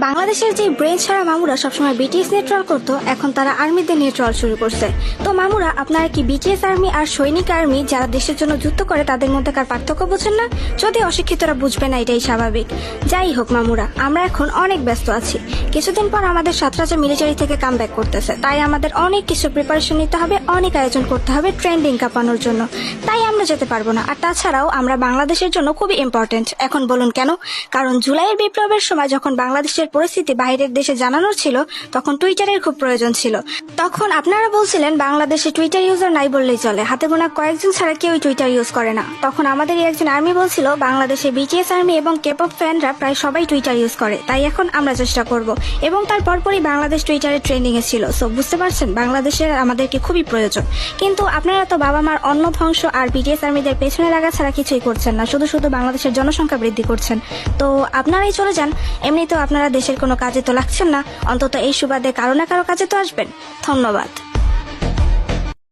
বাংলাদেশের যে ব্রেন ছাড়া মামুরা সবসময় বিটিএস নিয়ে ট্রল করতো, এখন তারা আর্মিদের নিয়ে ট্রল শুরু করছে। তো মামুরা, আপনারা কি বিটিএস আর্মি আর সৈনিক আর্মি যারা দেশের জন্য যুদ্ধ করে তাদের মধ্যেকার পার্থক্য বোঝেন না? যদি অশিক্ষিতরা বুঝবে না, এটাই স্বাভাবিক। যাই হোক মামুরা, আমরা এখন অনেক ব্যস্ত আছি। কিছুদিন পর আমাদের 7 রাজা মিলিটারি থেকে কামব্যাক করতেছে, তাই আমাদের অনেক কিছু প্রিপারেশন নিতে হবে, অনেক আয়োজন করতে হবে ট্রেন্ডিং কাঁপানোর জন্য। তাই আমরা যেতে পারবো না। আর তাছাড়াও আমরা বাংলাদেশের জন্য খুবই ইম্পর্টেন্ট। এখন বলুন কেন? কারণ জুলাইয়ের বিপ্লবের সময় যখন বাংলাদেশের পরিস্থিতি বাইরের দেশে জানানোর ছিল, তখন টুইটারের খুব প্রয়োজন ছিল। তখন আপনারা বলছিলেন বাংলাদেশে টুইটার ইউজার নাই বললেই চলে, হাতে গোনা কয়েকজন ছাড়া কেউই টুইটার ইউজ করে না। তখন আমাদের একজন আর্মি বলছিল বাংলাদেশে বিটিএস আর্মি এবং কেপপ ফ্যানরা প্রায় সবাই টুইটার ইউজ করে, তাই এখন আমরা চেষ্টা করব। এবং তার পরপরই বাংলাদেশ টুইটারে ট্রেন্ডিং এ ছিল। সো বুঝতে পারছেন, বাংলাদেশের আমাদেরকে খুবই প্রয়োজন। কিন্তু আপনারা তো বাবা মার অন্ন ধ্বংস আর বিটিএস আর্মিদের পেছনে লাগা ছাড়া কিছুই করছেন না, শুধু শুধু বাংলাদেশের জনসংখ্যা বৃদ্ধি করছেন। তো আপনারাই চলে যান। এমনিতেও আপনারা দেশের কোনো কাজে তো লাগছেন না, অন্তত এই সুবাদে কারো না কারো কাজে তো আসবেন। ধন্যবাদ।